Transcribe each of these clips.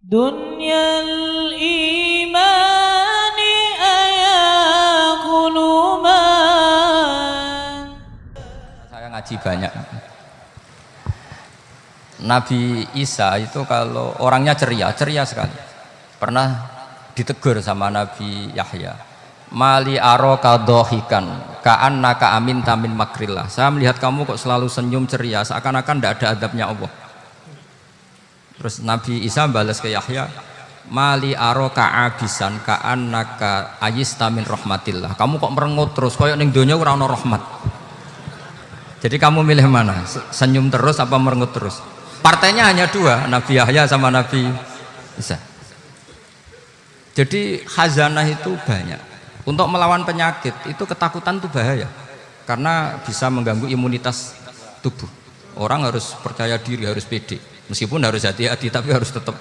دنيا الإيمان أيا قلوبا. Saya ngaji banyak. Nabi Isa itu kalau orangnya ceria sekali. Pernah ditegur sama Nabi Yahya. Mali aroka dohikan, ka'annaka amin tamin makrillah. Saya melihat kamu kok selalu senyum ceria, seakan-akan tidak ada adabnya Allah. Terus Nabi Isa balas ke Yahya, Mali aroka abisan, ka'annaka ayista min rahmatillah. Kamu kok merengut terus, koyok ning donya ora ono rahmat. Jadi kamu milih mana? Senyum terus apa merengut terus? Partainya hanya dua, Nabi Yahya sama Nabi Isa. Jadi khazanah itu banyak. Untuk melawan penyakit itu ketakutan itu bahaya, karena bisa mengganggu imunitas tubuh. Orang harus percaya diri, harus pede. Meskipun harus hati-hati, tapi harus tetap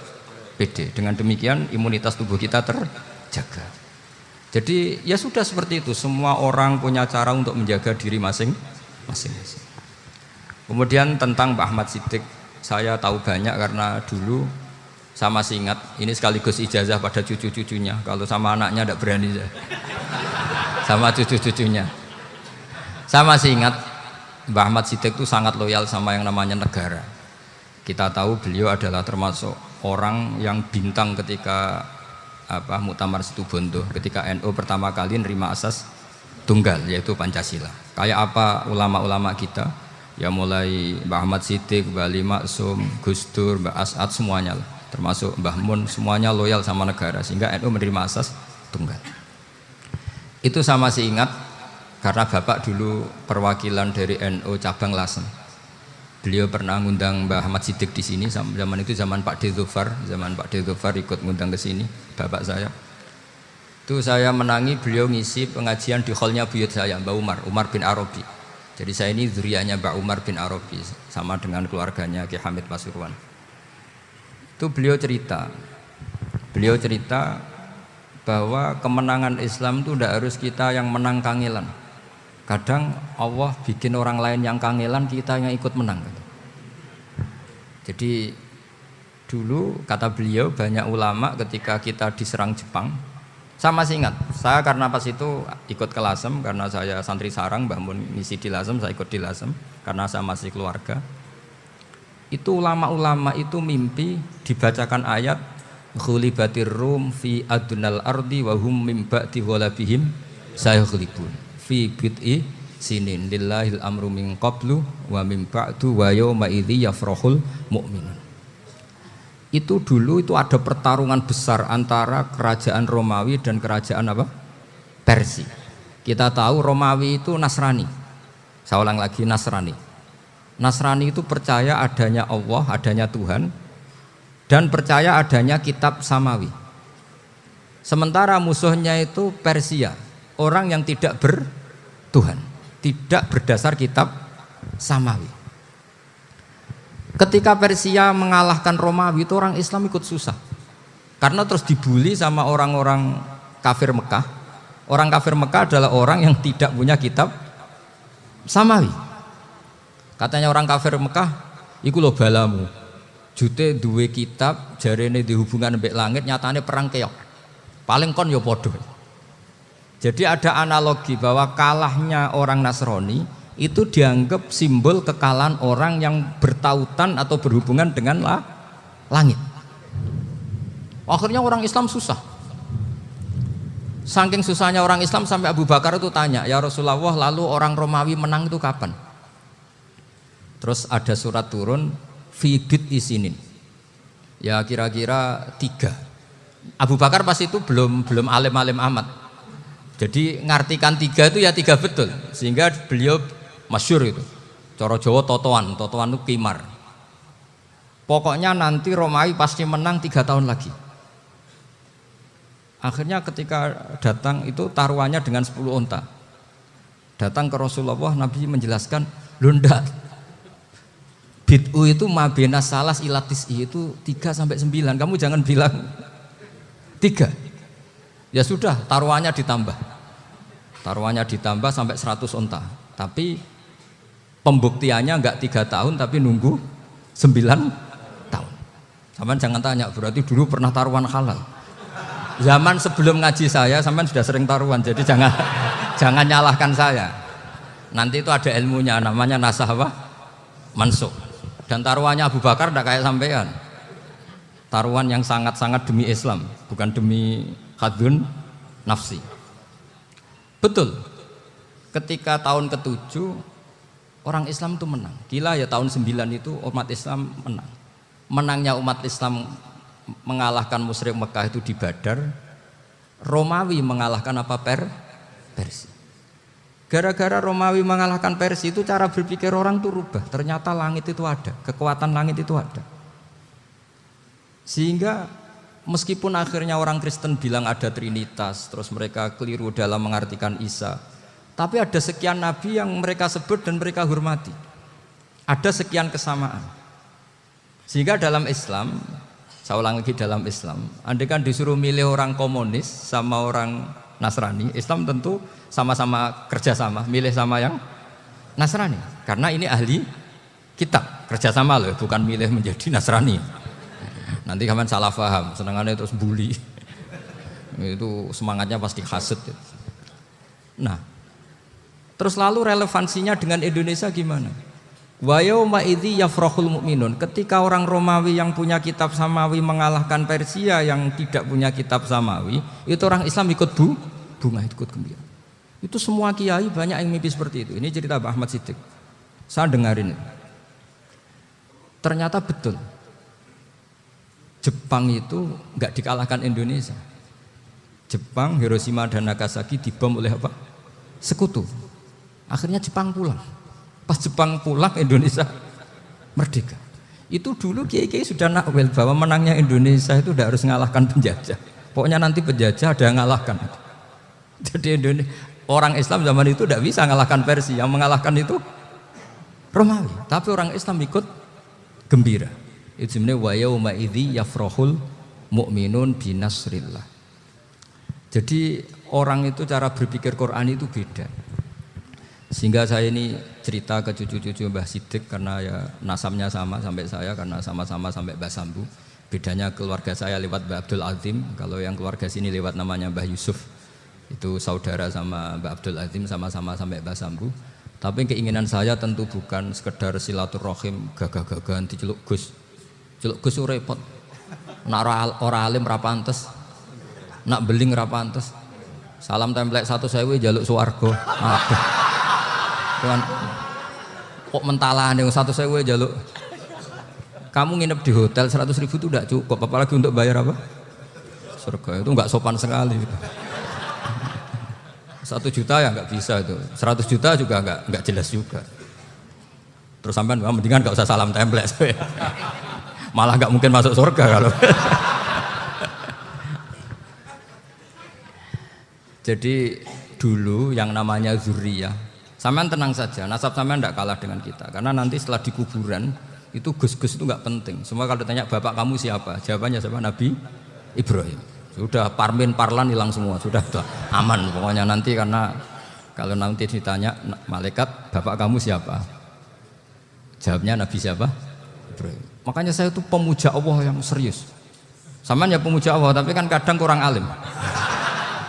pede. Dengan demikian imunitas tubuh kita terjaga. Jadi ya sudah seperti itu. Semua orang punya cara untuk menjaga diri masing-masing. Kemudian tentang Mbah Ahmad Siddiq, saya tahu banyak karena dulu saya masih ingat. Ini sekaligus ijazah pada cucu-cucunya. Kalau sama anaknya tidak berani saya. Sama cucu-cucunya. Saya masih ingat Mbah Ahmad Siddiq itu sangat loyal sama yang namanya negara. Kita tahu beliau adalah termasuk orang yang bintang ketika Muktamar Situbondo, ketika NU pertama kali nerima asas tunggal, yaitu Pancasila. Kayak apa ulama-ulama kita, ya mulai Mbah Ahmad Siddiq, Mbah Ali Maksum, Gus Dur, Mbah As'ad, semuanya lah, termasuk Mbah Mun, semuanya loyal sama negara, sehingga NU menerima asas tunggal. Itu saya masih ingat karena Bapak dulu perwakilan dari NU cabang Lasem. Beliau pernah ngundang Mbah Ahmad Siddiq di sini, zaman itu zaman Pak Dzufar, ikut ngundang ke sini, bapak saya. Itu saya menangi beliau ngisi pengajian di hallnya buyut saya, Mbah Umar bin Arabi. Jadi saya ini zuriyahnya Mbah Umar bin Arabi, sama dengan keluarganya Ki Hamid Pasuruan. Itu beliau cerita bahwa kemenangan Islam itu tidak harus kita yang menang kangelan. Kadang Allah bikin orang lain yang kangelan, kita yang ikut menang. Jadi dulu kata beliau, banyak ulama ketika kita diserang Jepang, saya masih ingat, saya karena pas itu ikut ke Lasem, karena saya santri sarang, Mbah Mun ngisi di Lasem, saya ikut di Lasem karena saya masih keluarga. Itu ulama-ulama itu mimpi dibacakan ayat Ghulibatir Rum fi adnal ardi wa hum mim ba'di ghalabihim sayaghlibun fi bid'i sinin lillahil amru min qablu wa min ba'du wa yawma idzi yafrahul mu'minun. Itu dulu itu ada pertarungan besar antara kerajaan Romawi dan kerajaan Persia. Kita tahu Romawi itu Nasrani. Saya ulang lagi, Nasrani. Nasrani itu percaya adanya Allah, adanya Tuhan, dan percaya adanya kitab samawi. Sementara musuhnya itu Persia, orang yang tidak bertuhan, tidak berdasar kitab samawi. Ketika Persia mengalahkan Romawi, itu orang Islam ikut susah, karena terus dibully sama orang-orang kafir Mekah. Orang kafir Mekah adalah orang yang tidak punya kitab samawi. Katanya orang kafir Mekah, iku lho balamu, jute duwe kitab, jarene di hubungan mbek langit, nyatane perang keok. Paling kon yo podo. Jadi ada analogi bahwa kalahnya orang Nasrani itu dianggap simbol kekalahan orang yang bertautan atau berhubungan dengan langit. Akhirnya orang Islam susah. Saking susahnya orang Islam sampai Abu Bakar itu tanya, ya Rasulullah, lalu orang Romawi menang itu kapan? Terus ada surat turun, fi bid'i sinin. Ya kira-kira 3. Abu Bakar pas itu belum alim-alim amat. Jadi ngartikan 3 itu ya 3 betul, sehingga beliau masyhur itu. Cara Jawa totoan itu kimar. Pokoknya nanti Romawi pasti menang 3 tahun lagi. Akhirnya ketika datang itu taruhannya dengan 10 unta. Datang ke Rasulullah, Nabi menjelaskan, "Lho ndak. Bid'u itu mabena salas ilatis itu 3 sampai 9. Kamu jangan bilang 3. Ya sudah, taruhannya ditambah sampai 100 unta. Tapi pembuktiannya enggak 3 tahun, tapi nunggu 9 tahun. Sampean jangan tanya, berarti dulu pernah taruhan halal. Zaman sebelum ngaji saya, sampean sudah sering taruhan, jadi jangan nyalahkan saya. Nanti itu ada ilmunya, namanya nasah apa? Mansukh. Dan taruhannya Abu Bakar tidak kayak sampean. Taruhan yang sangat-sangat demi Islam, bukan demi hadun nafsi. Betul. Ketika tahun ke-7 orang Islam itu menang. Gila ya, tahun 9 itu umat Islam menang. Menangnya umat Islam mengalahkan musyrik Mekah itu di Badar. Romawi mengalahkan apa? Persia. Gara-gara Romawi mengalahkan Persia itu cara berpikir orang itu rubah. Ternyata langit itu ada, kekuatan langit itu ada. Sehingga meskipun akhirnya orang Kristen bilang ada Trinitas, terus mereka keliru dalam mengartikan Isa, tapi ada sekian nabi yang mereka sebut dan mereka hormati. Ada sekian kesamaan. Sehingga dalam Islam, saya ulang lagi, dalam Islam, andai kan disuruh milih orang komunis sama orang Nasrani, Islam tentu sama-sama kerjasama, milih sama yang Nasrani, karena ini ahli kitab, kerjasama loh, bukan milih menjadi Nasrani. Nanti kalian salah paham, senangannya terus bully, itu semangatnya pasti hasad. Nah, terus lalu relevansinya dengan Indonesia gimana? Wa yauma idzi yafrahul mu'minun. Ketika orang Romawi yang punya kitab samawi mengalahkan Persia yang tidak punya kitab samawi, itu orang Islam ikut bunga, ikut gembira. Itu semua kiai banyak yang mimpi seperti itu. Ini cerita Pak Ahmad Siddiq. Saya dengarin. Ternyata betul. Jepang itu nggak dikalahkan Indonesia. Jepang, Hiroshima dan Nagasaki dibom oleh apa? Sekutu. Akhirnya Jepang pulang. Pas Jepang pulang, Indonesia merdeka. Itu dulu kiai-kiai sudah nakwil bahwa menangnya Indonesia itu tidak harus mengalahkan penjajah. Pokoknya nanti penjajah ada yang mengalahkan. Jadi orang Islam zaman itu tidak bisa mengalahkan Persia. Yang mengalahkan itu Romawi. Tapi orang Islam ikut gembira. Itu sebenarnya wa yauma idzi yafrahul mu'minun binasrillah. Jadi orang itu cara berpikir Quran itu beda. Sehingga saya ini cerita ke cucu-cucu Mbah Siddiq karena ya nasabnya sama sampai saya, karena sama-sama sampai Mbah Sambu. Bedanya keluarga saya lewat Mbah Abdul Azim, kalau yang keluarga sini lewat namanya Mbah Yusuf. Itu saudara sama Mbah Abdul Azim, sama-sama sampai Mbah Sambu. Tapi keinginan saya tentu bukan sekedar silaturahim gagah-gagahan diceluk Gus. Celuk Gus repot. Nak ora alim ra pantes. Nak beling ra pantes. Salam templek 1.000 jaluk swarga. Aduh. Tuhan. Kok mentalane 1.000 jaluk. Kamu nginep di hotel 100.000 itu enggak cukup, apalagi untuk bayar apa? Surga. Itu enggak sopan sekali gitu. 1 juta ya enggak bisa itu. 100 juta juga enggak jelas juga. Terus sampean mendingan enggak usah salam templek. Malah nggak mungkin masuk surga kalau. Jadi dulu yang namanya zuriyah, sampean tenang saja, nasab sampean tidak kalah dengan kita, karena nanti setelah di kuburan itu gus-gus itu nggak penting. Semua kalau ditanya bapak kamu siapa, jawabannya siapa? Nabi Ibrahim. Sudah parmin parlan hilang semua, sudah aman pokoknya nanti, karena kalau nanti ditanya malaikat bapak kamu siapa, jawabnya Nabi siapa? Ibrahim. Makanya saya itu pemuja Allah yang serius. Sampean ya pemuja Allah, tapi kan kadang kurang alim.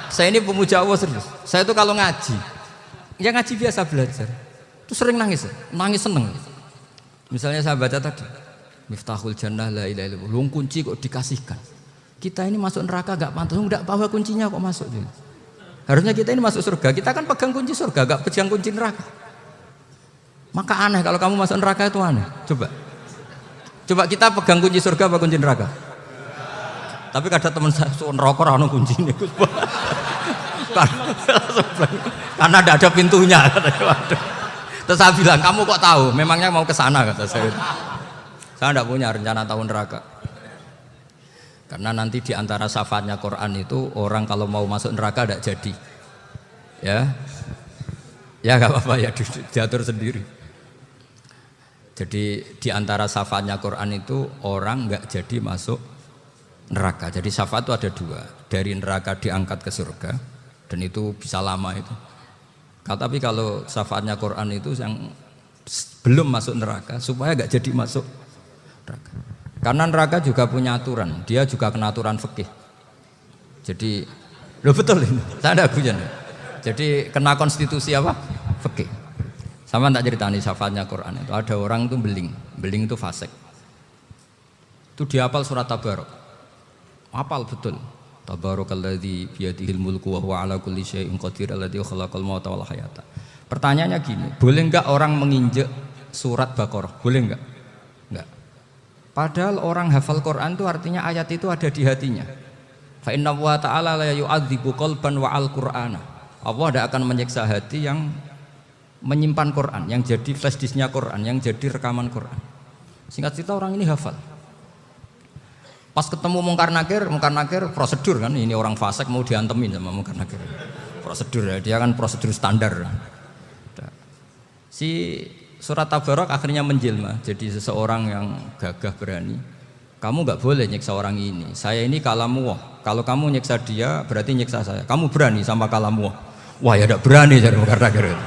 Saya ini pemuja Allah serius. Saya itu kalau ngaji, ya ngaji biasa belajar, itu sering nangis seneng. Misalnya saya baca tadi, Miftahul Jannah la ilaha illallah, luang kunci kok dikasihkan. Kita ini masuk neraka gak pantas, enggak bawa kuncinya kok masuk. Harusnya kita ini masuk surga, kita kan pegang kunci surga, gak pegang kunci neraka. Maka aneh kalau kamu masuk neraka itu aneh. Coba kita pegang kunci surga apa kunci neraka? Tapi kadang teman saya neraka ora ono kuncine. Karena tidak ada pintunya. Terus saya bilang, kamu kok tahu? Memangnya mau ke sana, kata saya. Saya tidak punya rencana tahu neraka. Karena nanti di antara syafaatnya Quran itu orang kalau mau masuk neraka tidak jadi. Ya nggak apa-apa ya, diatur sendiri. Jadi di antara syafaatnya Quran itu orang nggak jadi masuk neraka. Jadi syafaat itu ada 2, dari neraka diangkat ke surga, dan itu bisa lama itu. Tapi kalau syafaatnya Quran itu yang belum masuk neraka supaya nggak jadi masuk neraka. Karena neraka juga punya aturan, dia juga kena aturan fikih. Jadi, lo betul ini, saya ada guyon. Jadi kena konstitusi apa? Fikih. Sama tak ceritani syafaatnya Quran itu ada orang itu beling itu fasik. Itu dia hafal surat Tabarok, hafal betul. Tabarakalladzi biyadihil mulku wa huwa ala kulli syai'in qadir alladzi khalaqal mauta wal hayata. Pertanyaannya gini, boleh enggak orang menginjek surat Baqarah? Boleh enggak? Enggak. Padahal orang hafal Quran itu artinya ayat itu ada di hatinya. Fa inna wa ta'ala la yu'adzibu qalban wa al-Qur'ana. Allah tidak akan menyiksa hati yang menyimpan Quran, yang jadi flash disknya Quran, yang jadi rekaman Quran. Singkat cerita orang ini hafal. Pas ketemu Mungkar Nakir prosedur kan, ini orang fasik mau diantemin sama Mungkar Nakir. Prosedur ya, dia kan prosedur standar. Si surat Tabarok akhirnya menjelma jadi seseorang yang gagah berani. Kamu nggak boleh nyiksa orang ini. Saya ini kalamu. Kalau kamu nyiksa dia berarti nyiksa saya. Kamu berani sama kalamu. Wah ya tidak berani jadi Mungkar Nakir.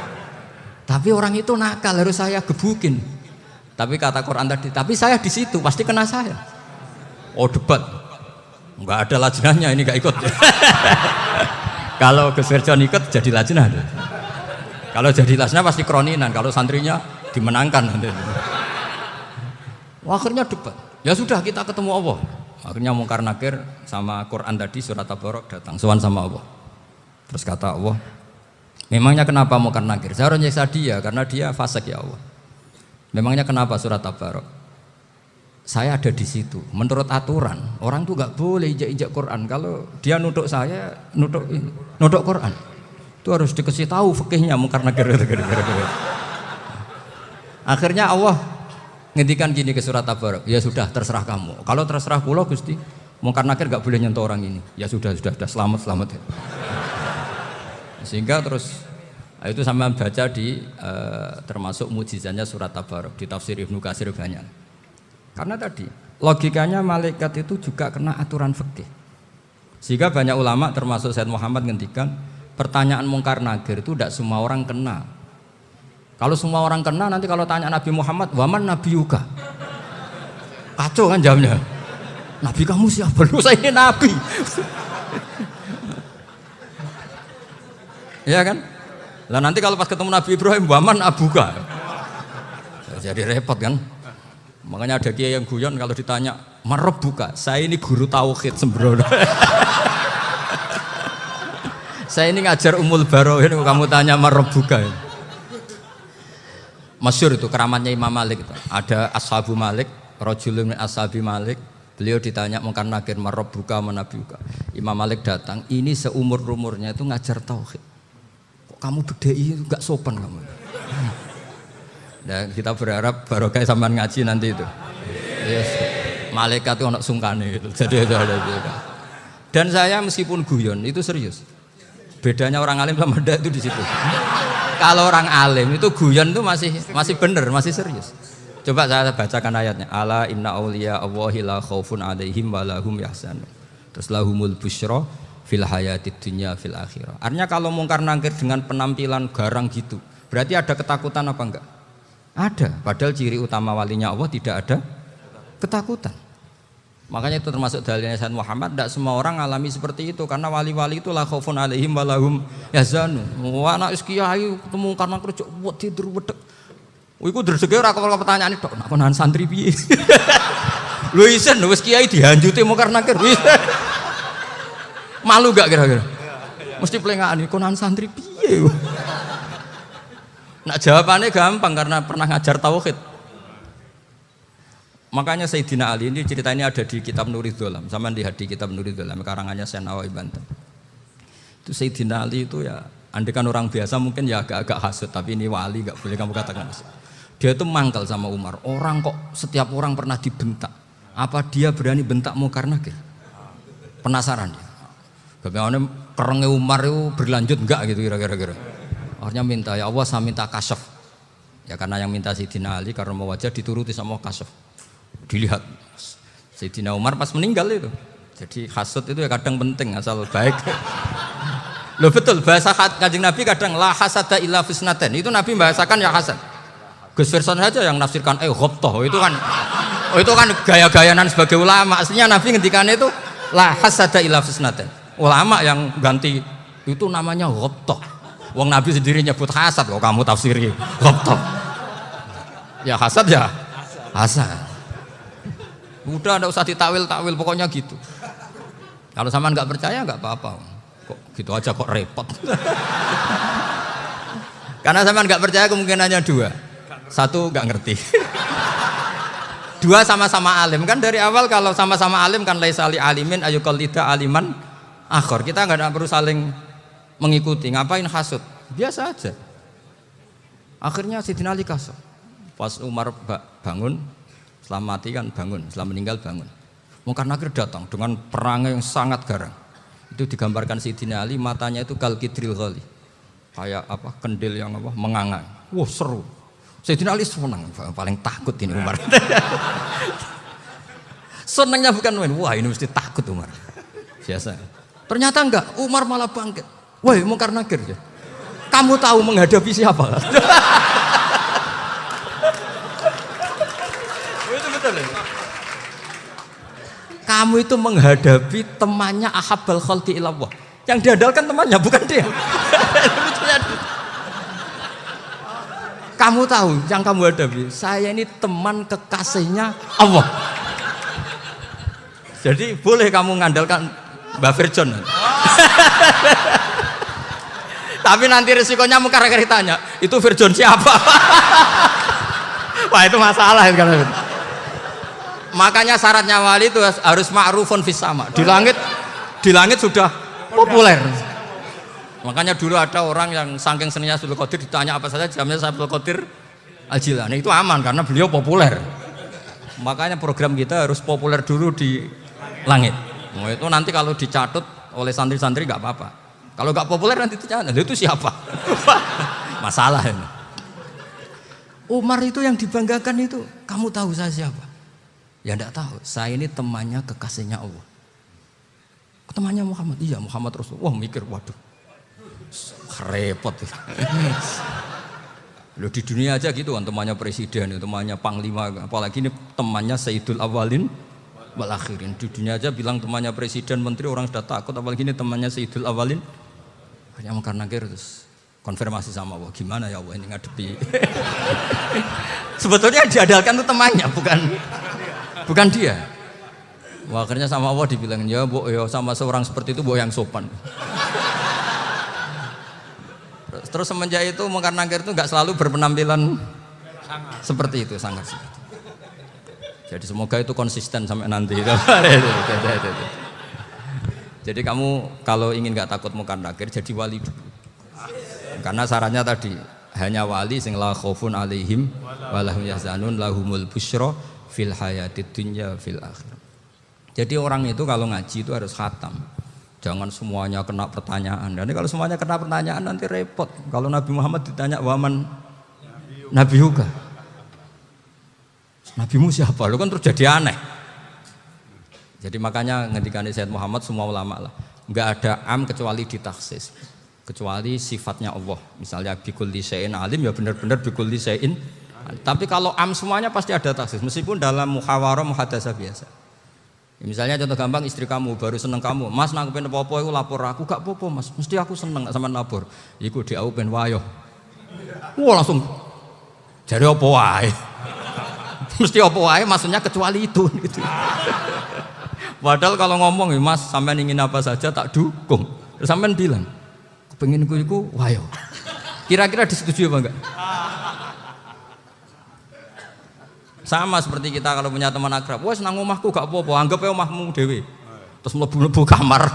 Tapi orang itu nakal, harus saya gebukin. Tapi kata Quran tadi, tapi saya di situ pasti kena saya. Oh debat, nggak ada lajnahnya ini nggak ikut. Kalau Gus Wirjon ikut jadi lajnah. Kalau jadi lajnah pasti kroninan. Kalau santrinya dimenangkan nanti. Akhirnya debat. Ya sudah kita ketemu Allah. Akhirnya Mungkar Nakir sama Quran tadi surat Tabarok datang sowan sama Allah. Terus kata Allah, memangnya kenapa Mungkar Nakir? Saya harus nyiksa dia karena dia fasik ya Allah. Memangnya kenapa surat Tabarok? Saya ada di situ. Menurut aturan orang tuh nggak boleh injak-injak Quran. Kalau dia nutuk saya, nutuk Quran. Itu harus dikasih tahu fikihnya Mungkar Nakir. Akhirnya Allah ngendikan gini ke surat Tabarok, ya sudah terserah kamu. Kalau terserah kula Gusti, Mungkar Nakir gak boleh nyentuh orang ini. Ya sudah selamat. Sehingga terus itu sama baca di termasuk mujizatnya surat Tabarok di tafsir Ibnu Katsir banyak. Karena tadi logikanya malaikat itu juga kena aturan fikih. Sehingga banyak ulama termasuk Said Muhammad ngendikan pertanyaan Mungkar Nakir itu tidak semua orang kena. Kalau semua orang kena, nanti kalau tanya Nabi Muhammad, waman Nabi Yuka, kacau kan jamnya. Nabi kamu siapa? Lu saya ini Nabi. Ya kan? Lah nanti kalau pas ketemu Nabi Ibrahim, waman Abuka, jadi repot kan? Makanya ada kiai yang guyon kalau ditanya, marab buka, saya ini guru tauhid sembrono. Saya ini ngajar Ummul Baroin, kamu tanya marab buka. Masyhur itu keramatnya Imam Malik itu. Ada Ashabu Malik, rajulun min ashabi Malik. Beliau ditanya Mungkar Nakir marabbuka manabiuka. Imam Malik datang, ini seumur-umurnya itu ngajar tauhid. Kok kamu bedai enggak sopan kamu. Dan kita berharap barokah sampean ngaji nanti itu. Yes. Malaikat itu ono sungkane gitu. Jadi ada. Dan saya meskipun guyon itu serius. Bedanya orang alim sama ndak itu di situ. Kalau orang alim itu guyon itu masih benar, masih serius. Coba saya bacakan ayatnya. Ala inna auliya Allahi la khaufun alaihim wa lahum yahzanun. Terus lahumul busyra fil hayatid dunya fil akhirah. Artinya kalau Mungkar Nakir dengan penampilan garang gitu, berarti ada ketakutan apa enggak? Ada. Padahal ciri utama walinya Allah tidak ada ketakutan. Makanya itu termasuk dalilnya Sayyid Muhammad, tidak semua orang alami seperti itu karena wali-wali itu la khaufun alaihim wa lahum yahzanun. Wah anak kiai ketemu karena kerja buat tidur wedek. Iku dreseke ora kok pertanyaan tok, nak konan santri piye? Lho isen wis kiai dihanjuti Mungkar Nakir. Malu gak kira-kira? Mesti plengaan konan santri piye? Nak jawabannya gampang karena pernah ngajar tauhid. Makanya Sayyidina Ali ini cerita ini ada di kitab Nurul Dholam. Sama lihat di kitab Nurul Dholam karangannya Syekh Nawawi Banten. Itu Sayyidina Ali itu ya, andekan orang biasa mungkin ya agak-agak hasut, tapi ini wali gak boleh kamu katakan hasut. Dia itu mangkal sama Umar. Orang kok setiap orang pernah dibentak. Apa dia berani bentak Mungkar Nakir? Penasaran dia. Bagaimana kerengnya Umar itu berlanjut enggak gitu kira-kira. Akhirnya minta, ya Allah saya minta kasyaf. Ya karena yang minta Sayyidina Ali karena mau wajah dituruti sama kasyaf. Dilihat Sayyidina Umar pas meninggal itu. Jadi hasud itu ya kadang penting asal baik. Loh betul bahasa Kanjeng Nabi kadang la hasada illa fisnaten. Itu Nabi bahasakan ya hasad. Gus Wirjon saja yang nafsirkan ghabthah itu kan Oh itu kan gaya-gayanan sebagai ulama. Aslinya Nabi ngendikannya itu la hasada ila fitnatin. Ulama yang ganti itu namanya ghobtoh. Wong Nabi sendiri nyebut hasad kok kamu tafsiri ghobtoh. Ya hasad ya hasad. Udah ndak usah ditakwil-takwil pokoknya gitu. Kalau sampean nggak percaya nggak apa-apa. Kok gitu aja kok repot. Karena sampean nggak percaya kemungkinannya dua. Satu nggak ngerti. Dua sama-sama alim kan dari awal kalau sama-sama alim kan laisali alimin ayuqallida aliman akhor. Kita nggak perlu saling mengikuti. Ngapain hasud? Biasa aja. Akhirnya Sidina Ali kasih. Pas Umar bangun, setelah mati kan bangun, setelah meninggal bangun. Mungkar Nakir datang dengan perangai yang sangat garang. Itu digambarkan Sidina Ali matanya itu kal kidril ghali. Kayak apa? Kendil yang apa? Mengangang. Wah seru. Sayyidina Ali senang, paling takut ini Umar. Senangnya bukan main, wah ini mesti takut Umar. Biasa. Ternyata enggak, Umar malah bangkit. Woi Mungkar Nakir ya. Kamu tahu menghadapi siapa? Itu betul ya? Kamu itu menghadapi temannya ahabbal khalqi ilallah. Yang diandalkan temannya bukan dia. Kamu tahu yang kamu hadapi, saya ini teman kekasihnya Allah. Jadi boleh kamu mengandalkan Mbak Virjon. Tapi nanti resikonya Mungkar Nakir tanya, itu Virjon siapa? Wah itu masalah itu kan. Makanya syaratnya wali itu harus ma'rufun fis sama. Di langit sudah populer. Makanya dulu ada orang yang saking seninya Abdul Qadir ditanya apa saja jamnya Abdul Qadir Al-Jilani itu aman karena beliau populer. Makanya program kita harus populer dulu di langit. Nah, itu nanti kalau dicatut oleh santri-santri nggak apa-apa. Kalau nggak populer nanti dicatat, itu siapa? Masalah ini. Umar itu yang dibanggakan itu, kamu tahu saya siapa? Ya enggak tahu. Saya ini temannya kekasihnya Allah. Temannya Muhammad. Iya Muhammad Rasul. Wah mikir waduh. Repot. Loh di dunia aja gitu kan temannya presiden, temannya panglima, apalagi ini temannya Sayyidul Awalin wal Akhirin. Di dunia aja bilang temannya presiden, menteri orang sudah takut, apalagi ini temannya Sayyidul Awalin. Hanya Mungkar Nakir terus konfirmasi sama Allah, gimana ya Allah ini ngadepi. Sebetulnya diandalkan itu temannya, bukan dia. Wah, akhirnya sama Allah dibilang ya, Bu, ya sama seorang seperti itu Bu yang sopan. Terus semenjak itu Mungkar Nakir itu nggak selalu berpenampilan seperti itu, sangat seperti itu. Jadi semoga itu konsisten sampai nanti. Jadi kamu kalau ingin nggak takut Mungkar Nakir jadi wali dulu. Karena syaratnya tadi hanya wali sing la khaufun alaihim walahum yahzanun lahumul busyra fil hayatid dunya fil akhirah. Jadi orang itu kalau ngaji itu harus khatam. Jangan semuanya kena pertanyaan. Dan kalau semuanya kena pertanyaan nanti repot. Kalau Nabi Muhammad ditanya waman Nabi Yuga. Nabimu siapa? Lu kan terus jadi aneh. Jadi makanya ngendikane Sayyid Muhammad semua ulama lah. Enggak ada am kecuali ditaksis. Kecuali sifatnya Allah. Misalnya bikulli syai'in alim ya benar-benar bikulli syai'in. Tapi kalau am semuanya pasti ada taksis. Meskipun dalam muhawarah muhadasah biasa. Ya, misalnya contoh gampang istri kamu baru seneng kamu, Mas nak pengen apa-apa aku lapor aku gak apa-apa Mas, mesti aku seneng gak sama lapor. Iku di aku pengen wayo. Wah langsung jadi apa wae. Mesti apa wae maksudnya kecuali itu gitu. Padahal kalau ngomong ya Mas sampean ingin apa saja tak dukung. Terus sampean bilang kepengin iku wayo. Kira-kira disetujui apa enggak? Sama seperti kita kalau punya teman akrab, wes nang omahku gak apa-apa, anggap ya omahmu dewe. Terus mlebu kamar.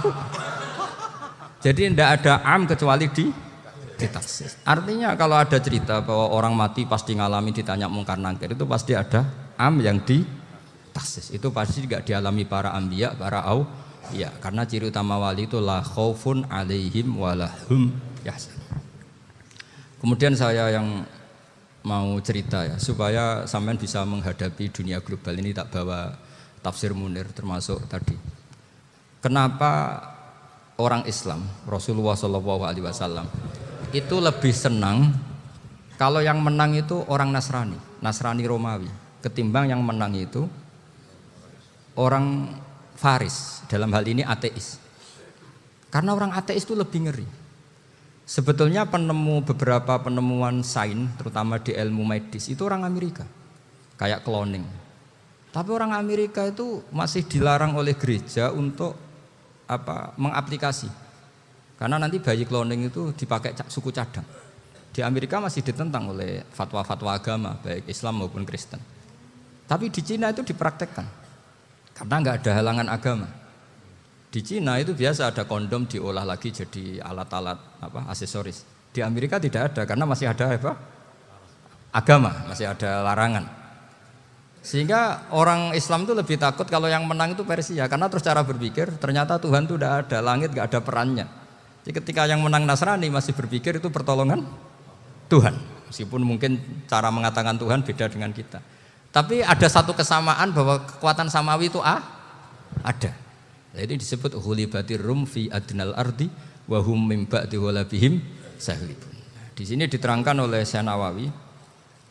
Jadi tidak ada am kecuali ditaksis. Artinya kalau ada cerita bahwa orang mati pasti ngalami ditanya Mungkar Nakir itu pasti ada am yang ditaksis. Itu pasti juga dialami para anbiya, para auliya. Karena ciri utama wali itu la khaufun alaihim walahum yahzanun. Kemudian saya yang mau cerita ya supaya sampean bisa menghadapi dunia global ini tak bawa tafsir Munir termasuk tadi. Kenapa orang Islam Rasulullah SAW itu lebih senang kalau yang menang itu orang Nasrani Romawi ketimbang yang menang itu orang Faris, dalam hal ini ateis. Karena orang ateis itu lebih ngeri. Sebetulnya beberapa penemuan sains, terutama di ilmu medis, itu orang Amerika. Kayak cloning. Tapi orang Amerika itu masih dilarang oleh gereja untuk mengaplikasi. Karena nanti bayi cloning itu dipakai suku cadang. Di Amerika masih ditentang oleh fatwa-fatwa agama, baik Islam maupun Kristen. Tapi di Cina itu dipraktekkan. Karena nggak ada halangan agama. Di Cina itu biasa ada kondom diolah lagi jadi alat-alat aksesoris. Di Amerika tidak ada karena masih ada agama, masih ada larangan. Sehingga orang Islam itu lebih takut kalau yang menang itu Persia, karena terus cara berpikir ternyata Tuhan itu tidak ada, langit nggak ada perannya. Jadi ketika yang menang Nasrani masih berpikir itu pertolongan Tuhan, meskipun mungkin cara mengatakan Tuhan beda dengan kita. Tapi ada satu kesamaan bahwa kekuatan samawi itu ada. Jadi disebut hulibatir rum fi adnal ardi wa hum min ba'di ghalabihim sahlibun. Di sini diterangkan oleh Syekh Nawawi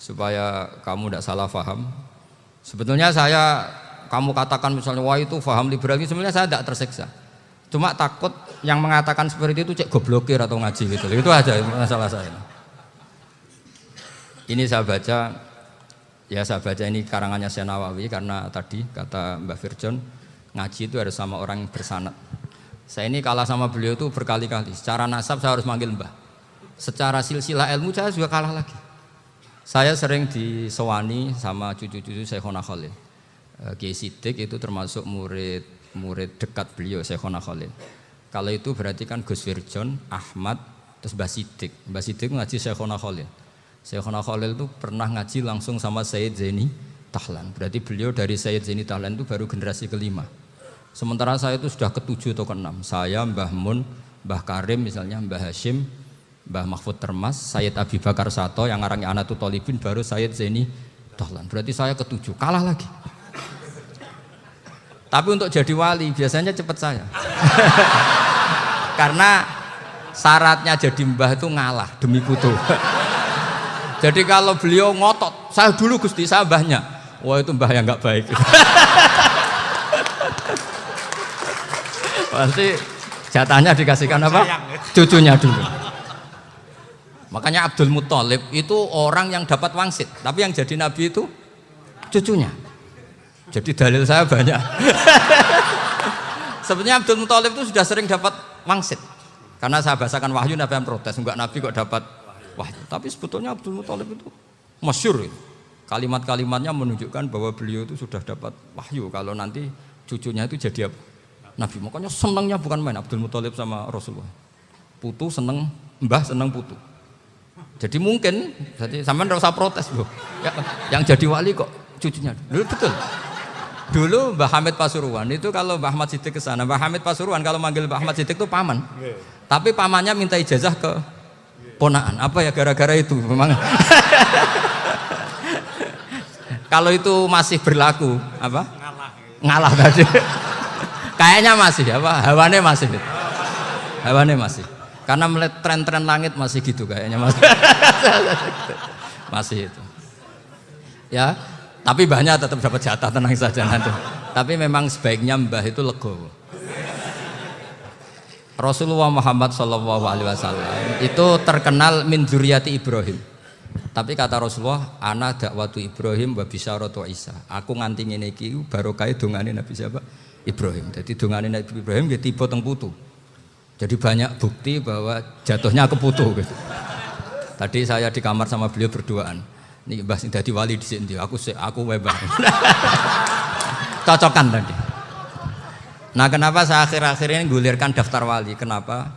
supaya kamu tidak salah paham. Sebetulnya kamu katakan misalnya wah itu paham liberal, sebenarnya saya tidak tersiksa. Cuma takut yang mengatakan seperti itu cek goblokir atau ngaji gitu. Itu aja masalah saya. Ini saya baca ini karangannya Syekh Nawawi karena tadi kata Mbak Firjon ngaji itu harus sama orang yang bersanad. Saya ini kalah sama beliau itu berkali-kali. Secara nasab saya harus manggil Mbah. Secara silsilah ilmu saya juga kalah lagi. Saya sering disewani sama cucu-cucu Syekhona Khalil. Kiai Siddiq itu termasuk murid dekat beliau Syekhona Khalil. Kalau itu berarti kan Gus Firjon, Ahmad, terus Mbah Siddiq. Mbah Siddiq ngaji Syekhona Khalil. Syekhona Khalil itu pernah ngaji langsung sama Sayyid Zaini Tahlan. Berarti beliau dari Sayyid Zaini Tahlan itu baru generasi kelima. Sementara saya itu sudah ke-7 atau ke-6. Saya, Mbah Mun, Mbah Karim misalnya, Mbah Hashim, Mbah Mahfud Termas, Sayyid Abi Bakar Sato yang ngarangnya Anatul Thalibin, baru Sayyid Zaini Tahlan. Berarti saya ke-7, kalah lagi. Tapi untuk jadi wali biasanya cepat saya. Karena syaratnya jadi mbah itu ngalah demi putu. Jadi kalau beliau ngotot, saya dulu Gusti, saya mbahnya. Wah itu mbah yang nggak baik. Pasti jatahnya dikasihkan apa? Cucunya dulu. Makanya Abdul Muthalib itu orang yang dapat wangsit, tapi yang jadi nabi itu cucunya. Jadi dalil saya banyak. Sebenarnya Abdul Muthalib itu sudah sering dapat wangsit. Karena saya bahasakan wahyu, Nabi yang protes, enggak nabi kok dapat wahyu. Tapi sebetulnya Abdul Muthalib itu masyhur. Kalimat-kalimatnya menunjukkan bahwa beliau itu sudah dapat wahyu kalau nanti cucunya itu jadi apa? Nabi. Makanya senangnya bukan main Abdul Muthalib sama Rasulullah. Putu seneng, mbah seneng putu. Jadi mungkin, jadi sampean enggak usah protes loh. Ya, yang jadi wali kok cucunya. Dulu betul. Dulu Mbah Hamid Pasuruan itu kalau Mbah Ahmad Siddiq ke sana, Mbah Hamid Pasuruan kalau manggil Mbah Ahmad Siddiq itu paman. Tapi pamannya minta ijazah ke ponaan. Apa ya gara-gara itu memang. Kalau itu masih berlaku apa? Ngalah tadi. Kayaknya masih apa? Hawane masih. Hawane masih. Karena melihat tren-tren langit masih gitu kayaknya masih. Masih itu. Ya, tapi mbahnya tetap dapat jatah, tenang saja nanti. Tapi memang sebaiknya mbah itu legowo. Rasulullah Muhammad SAW itu terkenal min dzurriyyati Ibrahim. Tapi kata Rasulullah, ana dakwatu Ibrahim wa bisyaratu Isa. Aku nganti ngene iki barokah dongane Nabi siapa? Ibrahim. Jadi dongane Nabi Ibrahim dia tiba teng putu. Jadi banyak bukti bahwa jatuhnya ke putu gitu. Tadi saya di kamar sama beliau berduaan. Nih Mbah sing dadi wali di sini, aku webah. Cocokan tadi. Nah, kenapa saya akhir-akhir ini gulirkan daftar wali? Kenapa?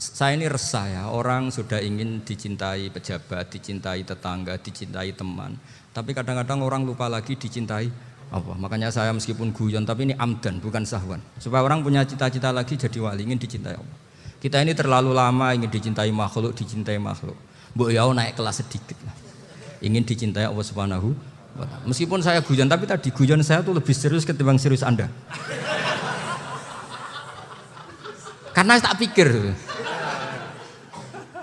Saya ini resah ya, orang sudah ingin dicintai pejabat, dicintai tetangga, dicintai teman. Tapi kadang-kadang orang lupa lagi dicintai apa? Makanya saya meskipun guyon, tapi ini amdan, bukan sahwan. Supaya orang punya cita-cita lagi jadi wali, ingin dicintai Allah. Kita ini terlalu lama ingin dicintai makhluk. Mbok ya naik kelas sedikit lah. Ingin dicintai Allah Subhanahu wa Ta'ala. Meskipun saya guyon, tapi tadi guyon saya tuh lebih serius ketimbang serius Anda. Karena tak pikir.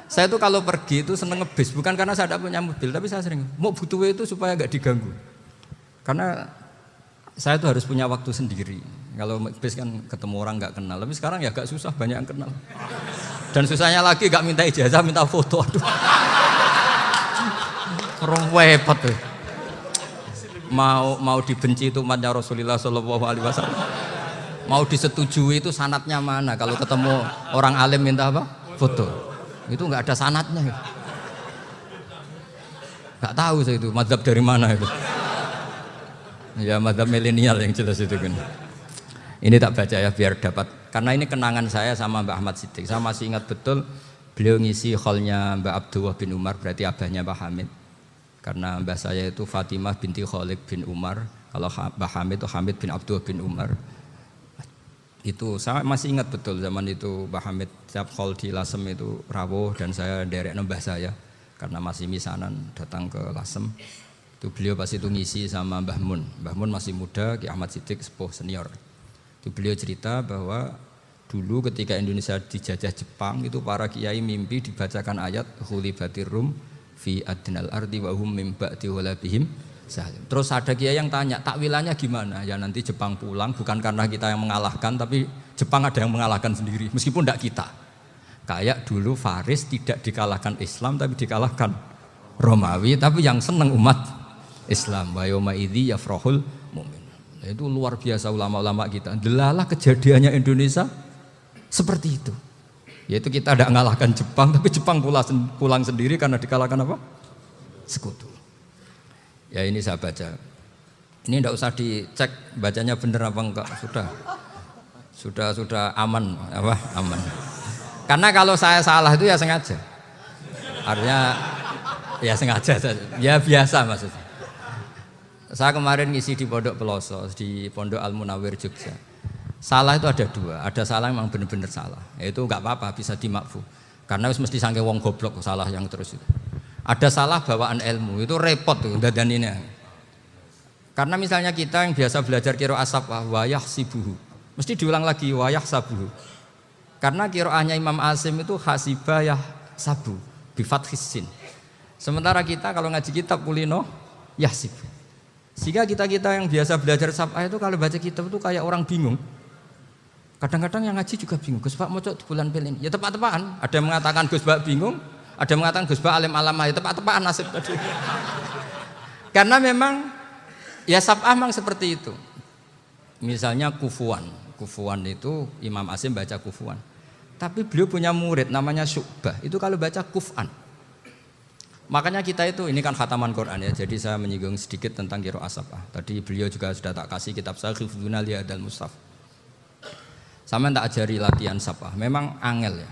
Saya tuh kalau pergi itu seneng ngebis, bukan karena saya tidak punya mobil, tapi saya sering mau butuh itu supaya nggak diganggu. Karena saya tuh harus punya waktu sendiri. Kalau bis kan ketemu orang nggak kenal, tapi sekarang ya agak susah, banyak yang kenal. Dan susahnya lagi nggak minta ijazah, minta foto. Aduh, repot tuh. Mau dibenci itu umatnya Rasulullah Shallallahu Alaihi Wasallam. Mau disetujui itu sanatnya mana? Kalau ketemu orang alim minta apa? Foto. Itu nggak ada sanatnya. Nggak tahu saya itu mazhab dari mana itu. Ya mazhab milenial yang jelas itu kan. Ini tak baca ya biar dapat. Karena ini kenangan saya sama Mbak Ahmad Siddiq. Saya masih ingat betul beliau ngisi hallnya Mbak Abdullah bin Umar, berarti abahnya Mbak Hamid. Karena mbah saya itu Fatimah binti Khalid bin Umar. Kalau Mbak Hamid itu Hamid bin Abdullah bin Umar. Itu saya masih ingat betul zaman itu Mbak Hamid setiap hall di Lasem itu rawuh dan saya derek mbah saya karena masih misanan datang ke Lasem. Itu beliau pas itu ngisi sama Mbah Mun. Mbah Mun masih muda, Ki Ahmad Siddiq sepuh senior. Itu beliau cerita bahwa dulu ketika Indonesia dijajah Jepang itu para kiai mimpi dibacakan ayat Khulibatir Rum fi adnal ardi wa hum mim ba'di walabihim salim. Terus ada kiai yang tanya, takwilannya gimana? Ya nanti Jepang pulang bukan karena kita yang mengalahkan, tapi Jepang ada yang mengalahkan sendiri meskipun tidak kita. Kayak dulu Faris tidak dikalahkan Islam tapi dikalahkan Romawi, tapi yang senang umat Islam. Wa yauma idzi yafrahul mu'min. Itu luar biasa ulama-ulama kita. Delalah kejadiannya Indonesia seperti itu. Yaitu kita tidak mengalahkan Jepang, tapi Jepang pulang sendiri karena dikalahkan apa? Sekutu. Ya ini saya baca. Ini tidak usah dicek bacanya benar apa enggak. Sudah aman apa? Aman. Karena kalau saya salah itu ya sengaja. Artinya ya sengaja. Ya biasa maksudnya. Saya kemarin ngisi di Pondok Peloso, di Pondok Al Munawir Jogja. Salah itu ada dua, ada salah yang memang benar-benar salah. Itu enggak apa-apa, bisa dimakfu. Karena mesti sangke wong goblok salah yang terus itu. Ada salah bawaan ilmu, itu repot tuh dadaninnya. Karena misalnya kita yang biasa belajar qiraah sabah wayah sibuhu, mesti diulang lagi wayah sabuhu. Karena qiraahnya Imam Asim itu hasibah yah sabu bi fathis sin. Sementara kita kalau ngaji kitab kulino yahsibu. Sehingga kita yang biasa belajar sabah itu kalau baca kitab itu kayak orang bingung. Kadang-kadang yang ngaji juga bingung. Gus Pak mocok di bulan pelin. Ya tepat-tepatan. Ada yang mengatakan Gus Pak bingung, ada yang mengatakan Gus Pak alim alamah. Ya tepat-tepatan nasib tadi. Karena memang ya sabah memang seperti itu. Misalnya kufuan. Kufuan itu Imam Asim baca kufuan. Tapi beliau punya murid namanya Syu'bah. Itu kalau baca kuf'an. Makanya kita itu, ini kan khataman Quran ya, jadi saya menyinggung sedikit tentang qiraah sabah. Tadi beliau juga sudah tak kasih kitab saya Hifdzuna Liyadal Mushaf. Sama tak ajari latihan sabah, memang angel ya.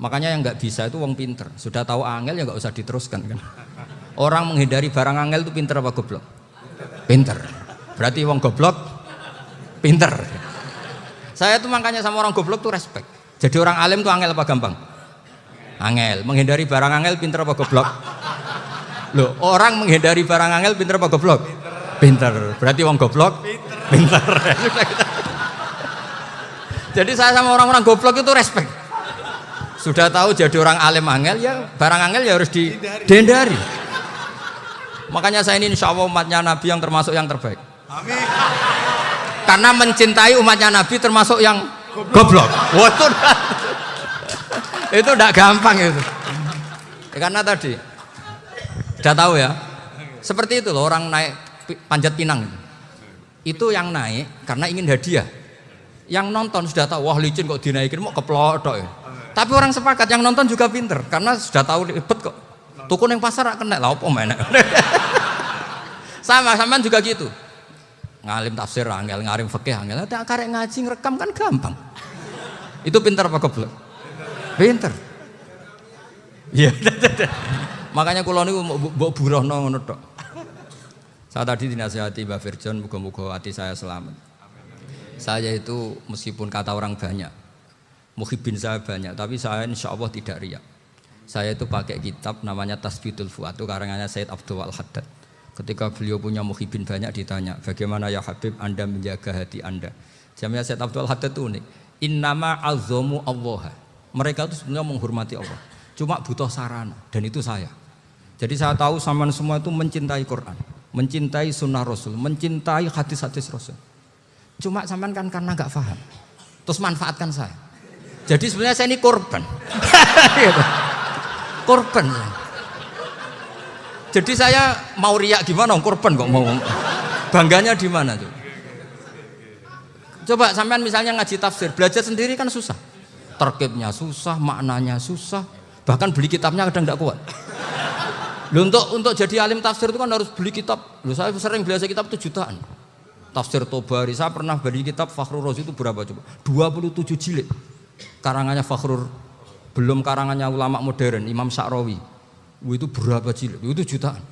Makanya yang nggak bisa itu wong pinter. Sudah tahu angel ya nggak usah diteruskan kan. Orang menghindari barang angel itu pinter apa goblok? Pinter. Berarti wong goblok pinter. Saya tuh makanya sama orang goblok tuh respect. Jadi orang alim tuh angel apa gampang? Angel. Menghindari barang angel pinter apa goblok? Loh, orang menghindari barang angel pinter apa goblok? Pinter. Berarti wong goblok pinter. Jadi saya sama orang-orang goblok itu respect. Sudah tahu jadi orang alim angel ya barang angel ya harus dihindari. Makanya saya ini insya Allah umatnya Nabi yang termasuk yang terbaik. Amin. Karena mencintai umatnya Nabi termasuk yang goblok. Wah, itu tidak gampang itu. Karena tadi sudah tahu ya. Seperti itu loh orang naik panjat pinang. Itu yang naik karena ingin hadiah. Yang nonton sudah tahu wah licin kok dinaikin mau keplodok ya. Tapi orang sepakat yang nonton juga pinter karena sudah tahu ribet kok. Tukun yang pasar kena lah opo menek. Sama juga gitu. Ngalim tafsir angel, ngalim fikih angel. Tak karek ngaji ngerekam kan gampang. Itu pinter apa goblok? Pinter. Iya. Makanya kula niku mbok burohno ngono tok. Saya tadi dinasihati Mbak Firjon, muga-muga hati saya selamat. Saya itu meskipun kata orang banyak, muhibin saya banyak, tapi saya insya Allah tidak riya. Saya itu pakai kitab namanya Tasbitul Fuad, itu karangannya Said Abdul Al-Haddad. Ketika beliau punya muhibin banyak ditanya, bagaimana ya Habib Anda menjaga hati Anda? Jamnya Said Abdul Al-Haddad itu unik. Innama azzamu Allah. Mereka itu sebenarnya menghormati Allah. Cuma butuh sarana dan itu saya. Jadi saya tahu sampean semua itu mencintai Quran. mencintai sunnah Rasul, mencintai hadis-hadis Rasul. Cuma sampean kan karena nggak paham, terus manfaatkan saya. Jadi sebenarnya saya ini korban, korban. Jadi saya mau riak gimana? Korban kok mau bangganya di mana tuh? Coba sampean misalnya ngaji tafsir, belajar sendiri kan susah, terkibnya susah, maknanya susah, bahkan beli kitabnya kadang nggak kuat. Loh, untuk jadi alim tafsir itu kan harus beli kitab. Loh, saya sering belajar kitab itu jutaan. Tafsir Tobari, saya pernah beli kitab Fakhrur Razi itu berapa coba? 27 jilid. Karangannya Fakhrur, belum karangannya ulama modern, Imam Sa'rawi. Itu berapa jilid? Itu jutaan.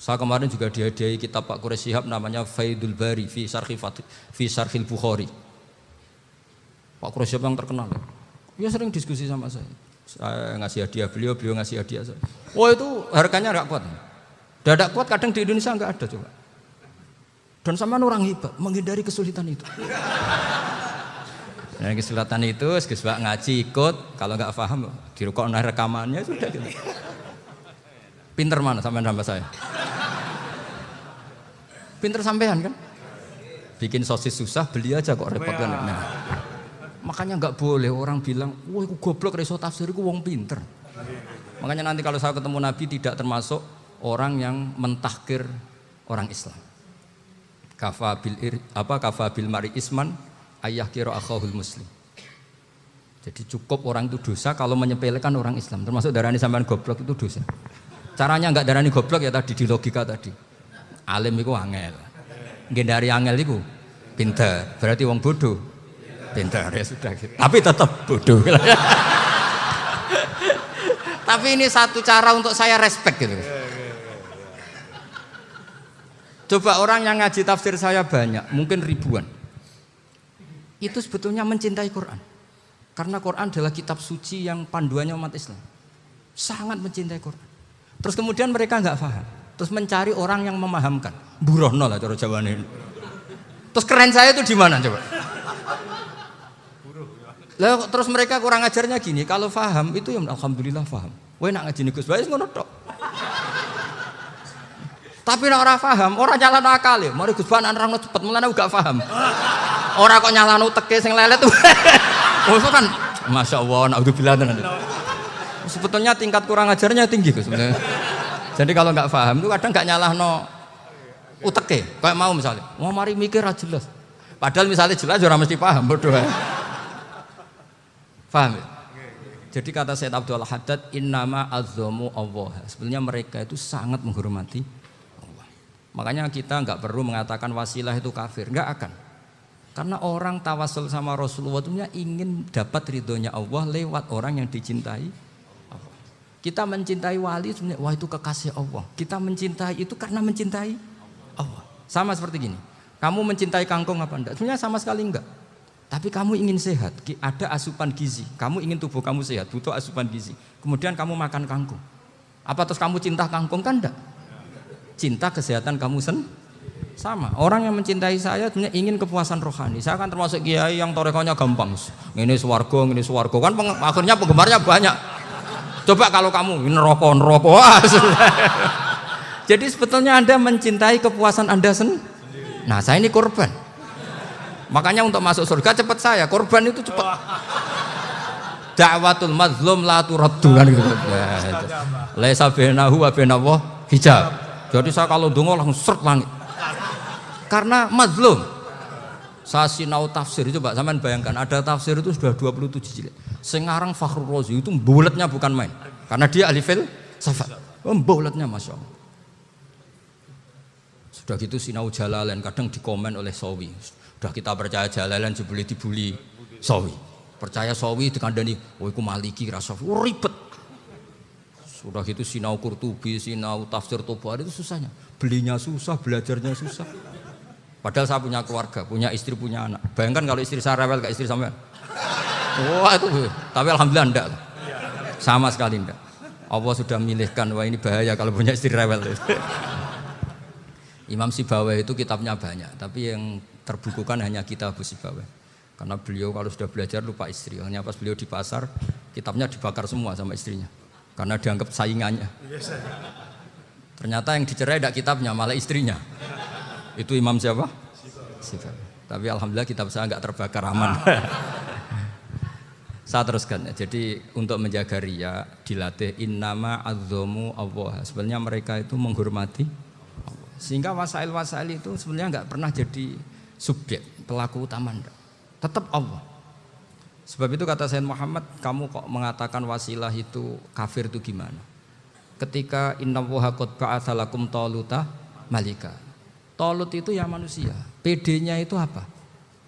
Saya kemarin juga dihadiahi kitab Pak Quraish Shihab namanya Faidul Bari fi Syarhil Bukhari. Pak Quraish Shihab yang terkenal. Dia sering diskusi sama saya. Saya ngasih hadiah beliau ngasih hadiah saya. Wah, itu harganya nggak kuat. Dadak kuat kadang di Indonesia nggak ada coba. Dan sama orang hebat menghindari kesulitan itu. Nah, kesulitan itu sebab ngaji ikut, kalau nggak paham dirukokno rekamannya sudah gitu. Pinter mana sampean sama saya? Pinter sampean kan? Bikin sosis susah, beli aja kok repot kan. Nah, makanya nggak boleh orang bilang, wah aku goblok reso tafsir, aku wong pinter. Makanya nanti kalau saya ketemu Nabi tidak termasuk orang yang mentahkir orang Islam. Kafa bil mari isman ayah kira akhahul muslim. Jadi cukup orang itu dosa kalau menyepelekan orang Islam. Termasuk darani sampean goblok itu dosa. Caranya enggak darani goblok ya tadi di logika tadi. Alim itu angel. Nggih dari angel itu pinter. Berarti wong bodoh. Pinter ya sudah gitu. Tapi tetap bodoh. Tapi ini satu cara untuk saya respect gitu. Coba orang yang ngaji tafsir saya banyak, mungkin ribuan. Itu sebetulnya mencintai Quran. Karena Quran adalah kitab suci yang panduannya umat Islam. Sangat mencintai Quran. Terus kemudian mereka nggak paham. Terus mencari orang yang memahamkan. Burohno lah cara Jawane. Terus keren saya itu di mana coba? Lah terus mereka kurang ajarnya gini, kalau paham itu ya alhamdulillah paham. Wah nak ngaji Gus Bae ngono tok. Tapi nek ora paham, ora nyalano akale. Mari Gus Bae nerangno cepet, mulane gak paham. Ora kok nyalano teke sing lelet. Oh itu kan Masya Allah, naudzubillah. Sebetulnya tingkat kurang ajarnya tinggi Gus sebenarnya. Jadi kalau nggak paham itu kadang nggak nyalahno uteke. Kayak mau misalnya, wah mari mikir aja jelas. Padahal misalnya jelas ora mesti paham bodoh. Paham ya? Jadi kata Sayyid Abdul Haddad, innama azzamu Allah. Sebenarnya mereka itu sangat menghormati Allah. Makanya kita nggak perlu mengatakan wasilah itu kafir, nggak akan. Karena orang tawasul sama Rasulullah itu ingin dapat ridhonya Allah lewat orang yang dicintai Allah. Kita mencintai wali sebenarnya, wah itu kekasih Allah. Kita mencintai itu karena mencintai Allah. Sama seperti gini, kamu mencintai kangkung apa enggak? Sebenarnya sama sekali enggak. Tapi kamu ingin sehat, ada asupan gizi. Kamu ingin tubuh kamu sehat, butuh asupan gizi. Kemudian kamu makan kangkung. Apa terus kamu cinta kangkung? Kan enggak. Cinta kesehatan kamu sama. Orang yang mencintai saya sebenarnya ingin kepuasan rohani. Saya kan termasuk kiai yang torekonya gampang. Ini swarga, kan akhirnya penggemarnya banyak. Coba kalau kamu neraka. Jadi sebetulnya Anda mencintai kepuasan Anda sendiri. Nah, saya ini korban. Makanya untuk masuk surga cepat saya, korban itu cepat. Da'watul mazlum la turaddu kan gitu. Laisa bainahu wa bainallah hijab. Jadi saya kalau donga langsung seret langit. Karena mazlum. Saya sinau tafsir coba sampean bayangkan, ada tafsir itu sudah 27 jilid. Sekarang Fakhrur Razi itu bulatnya bukan main. Karena dia ahli filsafat. Bulatnya Masya Allah. Sudah gitu sinau Jalalain kadang dikomen oleh Sawi. Sudah kita percaya Jalalain boleh dibuli Sawi. Percaya Sawi dikandani, oh iku Maliki rasa ribet. Sudah gitu sinau Qurtubi, sinau tafsir Tobari itu susahnya. Belinya susah, belajarnya susah. Padahal saya punya keluarga, punya istri, punya anak. Bayangkan kalau istri saya rewel kayak istri sampean. Wah itu, tapi alhamdulillah enggak. Sama sekali enggak. Allah sudah memilihkan, wah ini bahaya kalau punya istri rewel. Imam Sibawai itu kitabnya banyak, tapi yang terbukukan hanya kitab Abu Sibawai. Karena beliau kalau sudah belajar lupa istri. Hanya pas beliau di pasar, kitabnya dibakar semua sama istrinya. Karena dianggap saingannya. Ternyata yang dicerai tidak kitabnya, malah istrinya. Itu Imam siapa? Syifa'i. Tapi alhamdulillah kitab saya nggak terbakar, aman. Saya teruskan ya. Jadi untuk menjaga riya dilatih innama azzamu Allah. Sebenarnya mereka itu menghormati Allah. Sehingga wasail-wasail itu sebenarnya nggak pernah jadi subjek, pelaku utama enggak. Tetap Allah. Sebab itu kata Sayyid Muhammad, kamu kok mengatakan wasilah itu kafir itu gimana? Ketika innallaha qad ba'atsa lakum taluta malika. Talut itu ya manusia. PD-nya itu apa?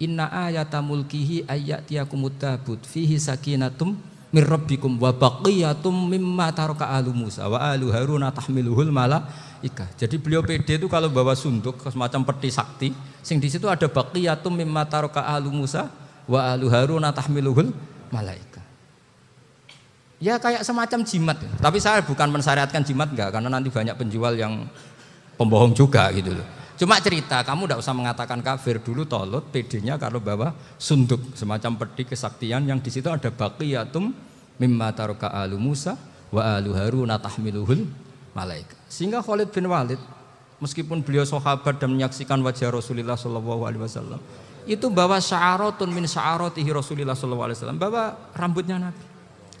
Inna ayata mulkihi ayyatiyakumut tabut fihi sakinatum mir rabbikum wa baqiyatum mimma taraka alu Musa wa alu Haruna tahmiluhul malaika. Jadi beliau PD itu kalau bawa sunduk semacam peti sakti, sing di situ ada baqiyatum mimma taraka alu Musa wa alu Haruna tahmiluhul malaika. Ya kayak semacam jimat. Tapi saya bukan mensyariatkan jimat enggak, karena nanti banyak penjual yang pembohong juga gitu loh. Cuma cerita, kamu tidak usah mengatakan kafir. Dulu Talut PD-nya kalau bawa sunduk semacam peti kesaktian yang di situ ada baqiyatum mimma taraka alu Musa wa alu Haruna tahmiluhul malaika. Sehingga Khalid bin Walid meskipun beliau sahabat dan menyaksikan wajah Rasulullah SAW, itu bawa sya'aratun min sya'aratihi Rasulullah SAW, bawa rambutnya Nabi.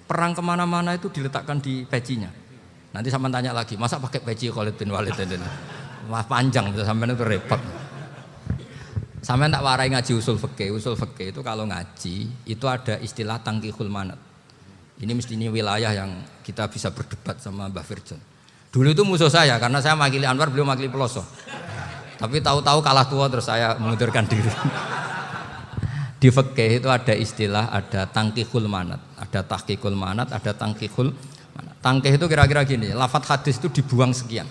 Perang kemana-mana itu diletakkan di pecinya. Nanti sama tanya lagi, masa pakai peci Khalid bin Walid ini? Wah panjang itu sampai itu repot. Sampai tak warai ngaji usul fikih. Usul fikih itu kalau ngaji itu ada istilah tangkihul manat. Ini mesti ini wilayah yang kita bisa berdebat sama Mbah Firjon. Dulu itu musuh saya karena saya makili Anwar, beliau makili Peloso. Tapi tahu-tahu kalah tua terus saya mengundurkan diri. Di fikih itu ada istilah, ada tangkihul manat, ada tahqiqul manat, ada tangkihul manat. Tangkih itu kira-kira gini, lafadz hadis itu dibuang sekian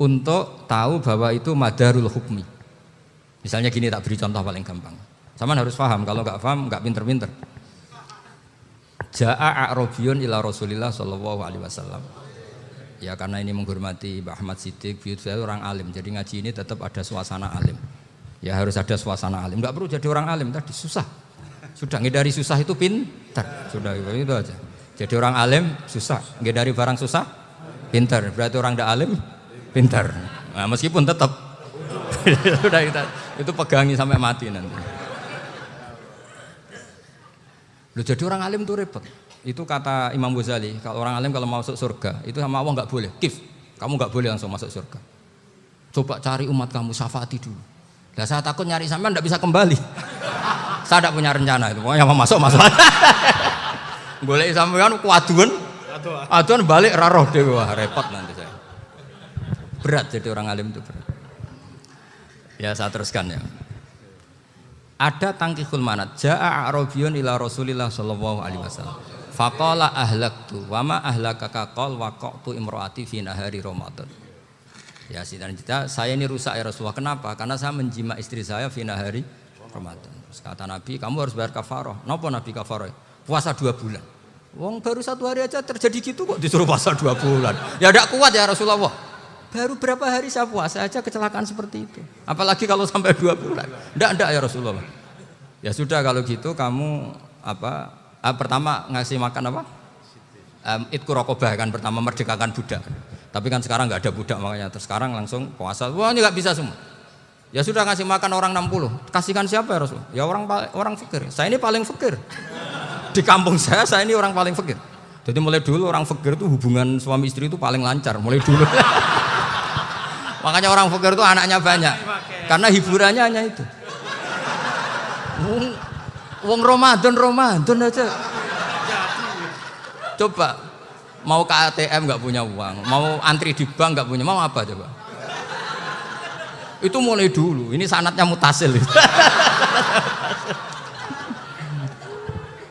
untuk tahu bahwa itu madarul hukmi. Misalnya gini, tak beri contoh paling gampang. Sama harus paham, kalau nggak paham nggak pinter-pinter. Ja'a a'rabiyun ila Rasulillah sallallahu alaihi wasallam. Ya karena ini menghormati Mbah Ahmad Siddiq, beliau orang alim. Jadi ngaji ini tetap ada suasana alim. Ya harus ada suasana alim. Nggak perlu jadi orang alim tadi susah. Sudah ngedari susah itu pintar. Sudah itu aja. Jadi orang alim susah, ngedari barang susah pintar. Berarti orang tidak alim pintar. Nah, meskipun tetap sudah itu pegangi sampai mati nanti. Loh, jadi orang alim itu repot. Itu kata Imam Ghazali, kalau orang alim kalau mau masuk surga itu sama Allah nggak boleh. Kif, kamu nggak boleh langsung masuk surga. Coba cari umat kamu, syafaati dulu. Nah, saya takut nyari sampean nggak bisa kembali. Saya tidak punya rencana itu. Pokoknya mau masuk. Boleh sampean kuaduan, aduan balik raroh deh, wah repot nanti saya. Berat jadi orang alim itu berat. Ya saya teruskan ya. Ada tangkihul manat. Ja'a a'rabiyun ila Rasulillah sallallahu alaihi wasallam. Faqala ahlaktu wa ma ahlakaka qal waqa'tu imraati fi nahari Ramadan. Ya dan kita saya ini rusak ya Rasulullah. Kenapa? Karena saya menjima istri saya fi nahari Ramadan. Terus kata Nabi, kamu harus bayar kafarah. Napa Nabi kafarah? Puasa 2 bulan. Wong baru 1 hari aja terjadi gitu kok disuruh puasa 2 bulan. Ya tidak kuat ya Rasulullah. Baru berapa hari saya puasa aja kecelakaan seperti itu. Apalagi kalau sampai 2 bulan. Enggak ya Rasulullah. Ya sudah kalau gitu kamu pertama ngasih makan apa? Itqu raqabah kan, pertama merdekakan budak. Tapi kan sekarang nggak ada budak makanya terus sekarang langsung puasa. Wah ini nggak bisa semua. Ya sudah ngasih makan orang 60. Kasihkan siapa ya Rasul? Ya orang fakir. Saya ini paling fakir. Di kampung saya ini orang paling fakir. Jadi mulai dulu orang fakir itu hubungan suami istri itu paling lancar mulai dulu. Makanya orang fakir itu anaknya banyak. Karena hiburannya hanya itu. Wong Ramadan aja. Coba mau ke ATM nggak punya uang, mau antri di bank nggak punya, mau apa coba? Itu mulai dulu. Ini sanatnya mutasil.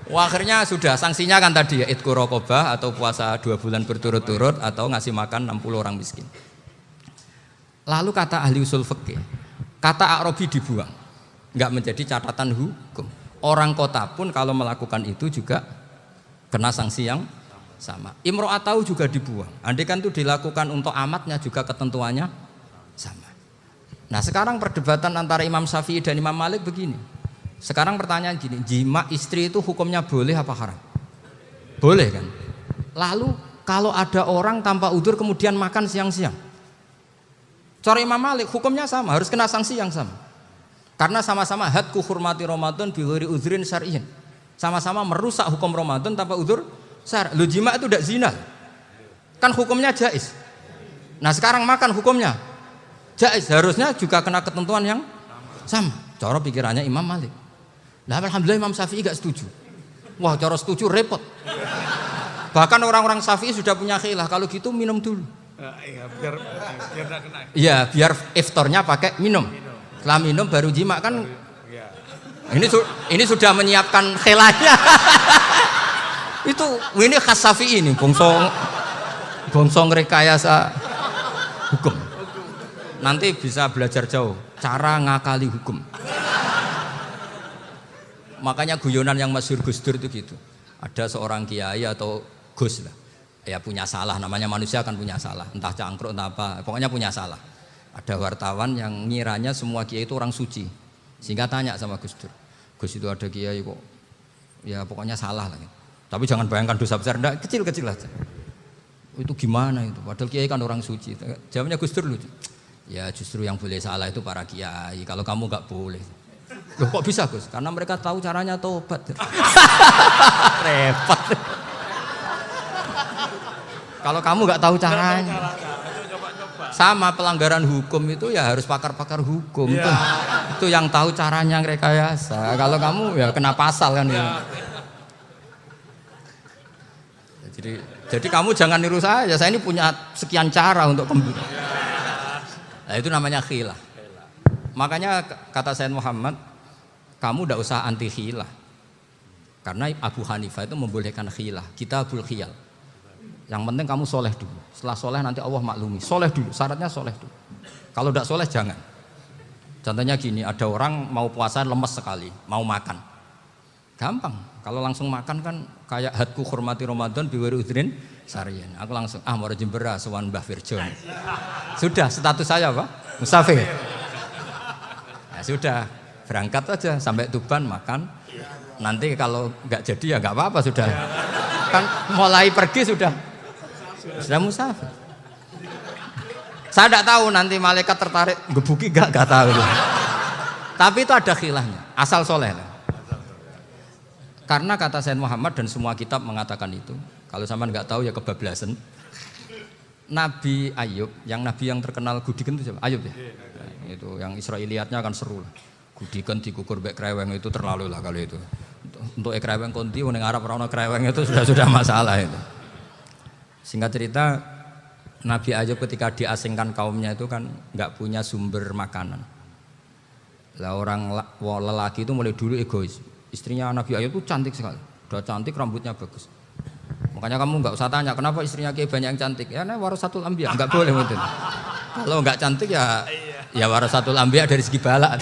Wah, akhirnya sudah sanksinya kan tadi ya itqu raqabah atau puasa 2 bulan berturut-turut atau ngasih makan 60 orang miskin. Lalu kata ahli usul fikih, kata a'rabi dibuang, nggak menjadi catatan hukum. Orang kota pun kalau melakukan itu juga kena sanksi yang sama. Imro'atau juga dibuang. Andai kan itu dilakukan untuk amatnya juga ketentuannya sama. Nah sekarang perdebatan antara Imam Syafi'i dan Imam Malik begini. Sekarang pertanyaan gini, jima istri itu hukumnya boleh apa haram? Boleh kan? Lalu kalau ada orang tanpa udzur kemudian makan siang-siang, Cara Imam Malik hukumnya sama, harus kena sanksi yang sama. Karena sama-sama hadku hurmati Ramadan bi ghairi uzrin syar'iyyin. Sama-sama merusak hukum Ramadan tanpa uzur syar'. Lu jima itu tidak zina. Kan hukumnya jaiz. Nah, sekarang makan hukumnya jaiz, harusnya juga kena ketentuan yang sama. Cara pikirannya Imam Malik. Nah, alhamdulillah Imam Syafi'i gak setuju. Wah, cara setuju repot. Bahkan orang-orang Syafi'i sudah punya khilaf, kalau gitu minum dulu. Iya, biar enggak kena. Iya, biar iftarnya pakai minum. Setelah minum baru jima kan. Iya. Ini sudah menyiapkan khilafnya. ini khas Syafi'i ini, bongso rekayasa hukum. Nanti bisa belajar jauh cara ngakali hukum. Makanya guyonan yang masyhur Gus Dur itu gitu. Ada seorang kiai atau Gus lah, ya punya salah, namanya manusia kan punya salah, entah cangkruk entah apa, pokoknya punya salah. Ada wartawan yang ngiranya semua kiai itu orang suci, sehingga tanya sama Gus Dur, Gus itu ada kiai kok, ya pokoknya salah lah. Tapi jangan bayangkan dosa besar, enggak, kecil-kecil aja. Itu gimana itu? Padahal kiai kan orang suci. Jawabnya Gus Dur lucu. Ya justru yang boleh salah itu para kiai, kalau kamu nggak boleh. Loh kok bisa Gus? Karena mereka tahu caranya tobat. Repot. Kalau kamu nggak tahu caranya, sama pelanggaran hukum itu ya harus pakar-pakar hukum. Ya. Itu yang tahu caranya rekayasa. Kalau kamu ya kena pasal kan ya. Jadi kamu jangan niru saya. Saya ini punya sekian cara untuk kembali. Nah, itu namanya khilaf. Makanya kata Sayyid Muhammad, kamu tidak usah anti khilaf. Karena Abu Hanifah itu membolehkan khilaf. Kitabul khiyal. Yang penting kamu soleh dulu. Setelah soleh nanti Allah maklumi. Soleh dulu, syaratnya soleh dulu. Kalau tidak soleh jangan. Contohnya gini, ada orang mau puasa lemes sekali, mau makan. Gampang. Kalau langsung makan kan kayak hadku hormati Ramadan biwari udrin syar'iyyin. Aku langsung mau jembera sowan Mbah Firjon. Sudah status saya apa? Musafir. Ya sudah, berangkat aja sampai Tuban makan. Nanti kalau nggak jadi ya nggak apa-apa sudah. Kan mulai pergi sudah musafir. Saya tidak tahu nanti malaikat tertarik gebuki nggak tahu. Tapi itu ada khilafnya, asal soleh lah. Karena kata Sayyid Muhammad dan semua kitab mengatakan itu. Kalau sama nggak tahu ya kebablasan. Nabi Ayub, nabi yang terkenal gudiken itu siapa? Ayub ya. Nah, itu yang Israiliyatnya kan seru lah. Gudiken dikukur bek kreweng itu terlalu lah kalau itu. Untuk kreweng konti ning Arab ora ono kreweng itu sudah masalah itu. Singkat cerita, Nabi Ayub ketika diasingkan kaumnya itu kan nggak punya sumber makanan. Lah orang lelaki itu mulai dulu egois. Istrinya Nabi Ayub itu cantik sekali, udah cantik, rambutnya bagus. Makanya kamu nggak usah tanya kenapa istrinya kayak banyak yang cantik. Ya, warasatul anbiya, nggak boleh mungkin. Kalau nggak cantik ya warasatul anbiya dari segi balak.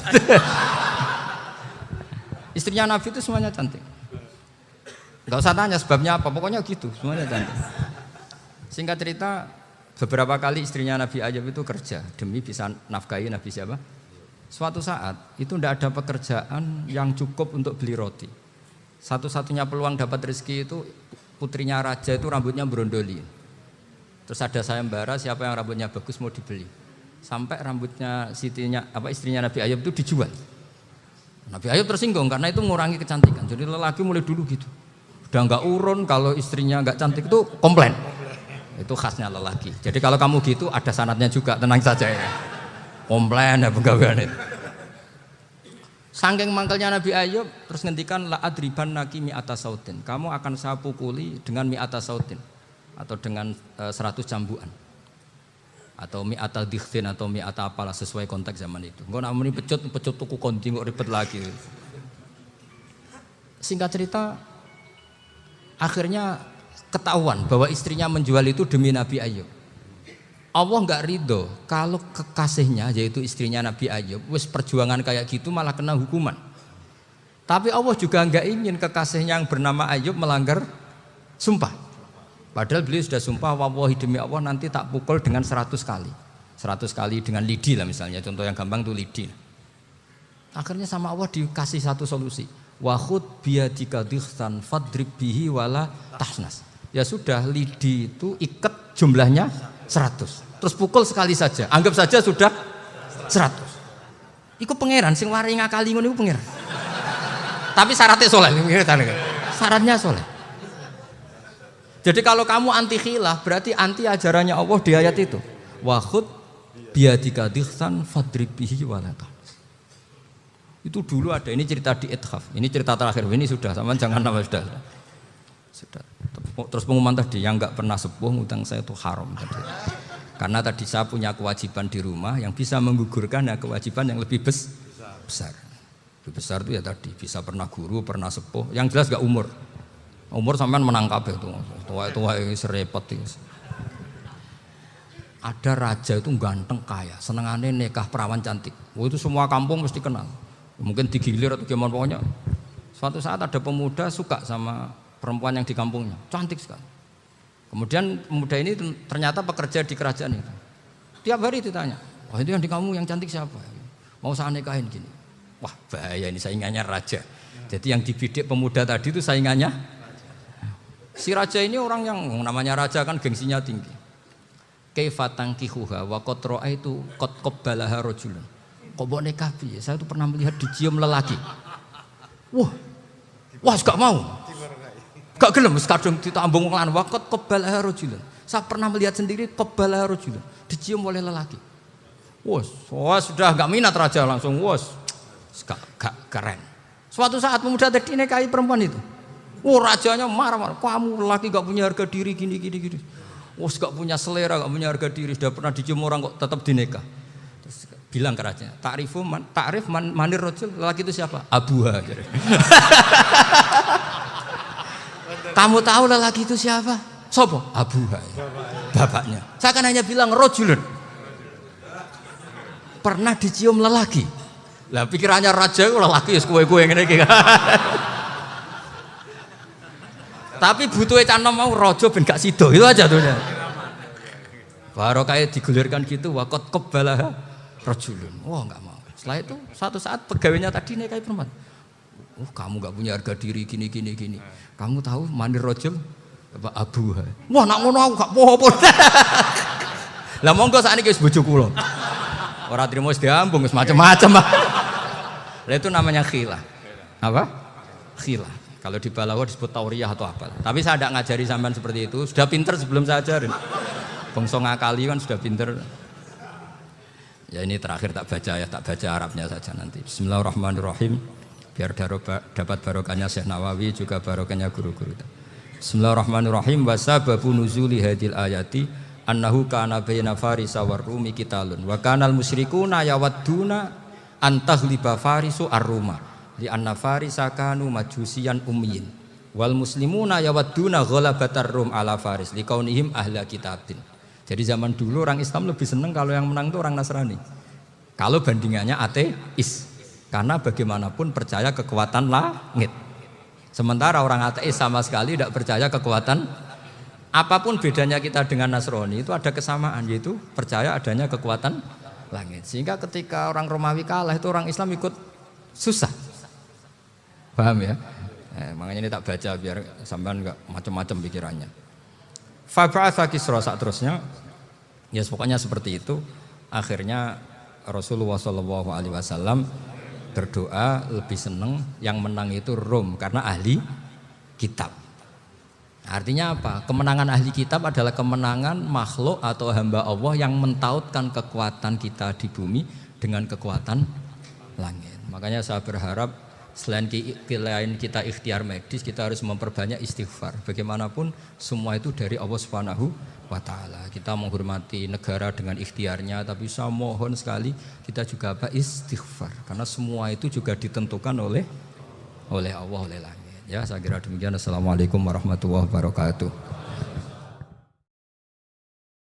Istrinya Nabi itu semuanya cantik. Nggak usah tanya sebabnya apa, pokoknya gitu, semuanya cantik. Singkat cerita, beberapa kali istrinya Nabi Ayub itu kerja demi bisa nafkahi Nabi siapa? Suatu saat itu tidak ada pekerjaan yang cukup untuk beli roti. Satu-satunya peluang dapat rezeki itu putrinya raja itu rambutnya berondoli. Terus ada sayembara siapa yang rambutnya bagus mau dibeli. Sampai rambutnya istrinya Nabi Ayub itu dijual. Nabi Ayub tersinggung karena itu mengurangi kecantikan. Jadi lelaki mulai dulu gitu. Udah nggak urun kalau istrinya nggak cantik itu komplain. Itu khasnya lelaki. Jadi kalau kamu gitu ada sanadnya juga, tenang saja ya. Komplain ya pegawaian itu. Saking mangkelnya Nabi Ayub terus ngendikan la adriban naki mi'ata sautin. Kamu akan saya pukuli dengan mi'ata sautin atau dengan 100 cambukan. Atau mi'ata dikhtin atau mi'ata apalah sesuai konteks zaman itu. Engko nek muni pecut tuku konti kok ribet lagi. Singkat cerita akhirnya ketahuan bahwa istrinya menjual itu demi Nabi Ayub. Allah nggak ridho kalau kekasihnya yaitu istrinya Nabi Ayub wis perjuangan kayak gitu malah kena hukuman. Tapi Allah juga nggak ingin kekasihnya yang bernama Ayub melanggar sumpah. Padahal beliau sudah sumpah wallahi demi Allah nanti tak pukul dengan 100 kali. 100 kali dengan lidi lah misalnya, contoh yang gampang tuh lidi. Akhirnya sama Allah dikasih satu solusi. Wa khud biyadika dikhsan fadrib bihi wala tahnas. Ya sudah, lidi itu ikat jumlahnya 100. Terus pukul sekali saja. Anggap saja sudah 100. Iku pangeran sing wari ngakali ngono iku pangeran. Tapi syaratnya soleh. Syaratnya soleh. Jadi kalau kamu anti khilaf berarti anti ajarannya Allah di ayat itu. Wa khud biyadika dikhsan fadrib bihi walata. Itu dulu ada, ini cerita di Ithaf. Ini cerita terakhir, ini sudah, sama jangan nama sudah. Terus pengumuman tadi, yang enggak pernah sepuh ngutang saya itu haram tadi. Karena tadi saya punya kewajiban di rumah yang bisa menggugurkan ya kewajiban yang lebih besar. Lebih besar itu ya tadi, bisa pernah guru, pernah sepuh. Yang jelas enggak umur. Umur sampean menang kabeh itu. Tua-tua serepot itu. Ada raja itu ganteng kaya, senengannya nikah perawan cantik. Itu semua kampung mesti kenal. Mungkin digilir atau gimana pokoknya. Suatu saat ada pemuda suka sama perempuan yang di kampungnya, cantik sekali. Kemudian pemuda ini ternyata pekerja di kerajaan itu. Tiap hari ditanya, wah itu yang di kamu yang cantik siapa? Mau saya nikahin gini. Wah bahaya ini saingannya raja. Jadi yang dibidik pemuda tadi itu saingannya. Si raja ini orang yang namanya raja kan gengsinya tinggi. Kaifatang kihuha wa qad ra'aitu qad qabbalaha rajulun. Kok mbok nikah piye? Saya itu pernah melihat dicium lelaki. Wah, gak mau. Gak gelem wis kadung ditambung wong lanang waqat qabbalaha rajulun. Saya pernah melihat sendiri qabbalaha rajulun, dicium oleh lelaki. Wah, sudah gak minat raja langsung gak keren. Suatu saat pemuda tadi nikahi perempuan itu. Rajanya marah-marah. Kamu lelaki gak punya harga diri gini. Gak punya selera, gak punya harga diri, sudah pernah dicium orang kok tetap dinikah. Terus bilang ke raja, takrif manir rajul, lelaki itu siapa? Abuha. Kamu tahu lelaki itu siapa? Sopo? Abuha. Bapaknya. Saya kan hanya bilang rajulun. Pernah dicium lelaki. Lah pikirannya raja lelaki kue-kue ngene iki. Tapi butuhe canom mau raja ben gak sida. Itu aja tuh. Baru kayak digulirkan gitu waqat qabbalah rajulun. Wah enggak mau. Setelah itu suatu saat pegawainya tadi nikahi perempuan. Kamu enggak punya harga diri gini. Kamu tahu manir rajul apa abuha. Wah nak ngono aku gak apa-apa. Lah monggo sakniki wis bojo kula. Ora trimo wis diambung wis macam-macam. Lah itu namanya khilah. Apa? Khilah. Kalau di Balawa disebut tauriyah atau apa. Tapi saya tidak ngajari sampean seperti itu. Sudah pinter sebelum saya ajarin. Bangsa ngakali kan sudah pinter. Ya ini terakhir tak baca Arabnya saja nanti. Bismillahirrahmanirrahim. Biar dapat barokahnya Syekh Nawawi juga barokahnya guru-guru. Bismillahirrahmanirrahim. Wasababu nuzuli hadil ayati annahu kana baina farisa war rumi qitalun wa kanal musyrikuna yawadduna antaghliba farisu ar-ruma li anna farisa kanu majusiyan ummiyin wal muslimuna yawadduna ghalabatar rum ala faris liqaunihim ahla kitabin. Jadi zaman dulu orang Islam lebih senang kalau yang menang itu orang Nasrani. Kalau bandingannya ateis. Karena bagaimanapun percaya kekuatan langit. Sementara orang ateis sama sekali tidak percaya kekuatan. Apapun bedanya kita dengan Nasrani itu ada kesamaan, yaitu percaya adanya kekuatan langit. Sehingga ketika orang Romawi kalah itu orang Islam ikut susah. Paham ya? Makanya ini tak baca biar sampean enggak macam-macam pikirannya. Fab'atha Kisra saat terusnya. Ya pokoknya seperti itu. Akhirnya Rasulullah SAW berdoa lebih senang yang menang itu Rom karena ahli kitab. Artinya apa? Kemenangan ahli kitab adalah kemenangan makhluk atau hamba Allah yang mentautkan kekuatan kita di bumi dengan kekuatan langit. Makanya saya berharap selain pilihan kita ikhtiar medis, kita harus memperbanyak istighfar. Bagaimanapun semua itu dari Allah Subhanahu wa ta'ala. Kita menghormati negara dengan ikhtiarnya, tapi saya mohon sekali kita juga istighfar, karena semua itu juga ditentukan oleh Allah, oleh langit. Ya, saya kira demikian. Assalamualaikum warahmatullahi wabarakatuh.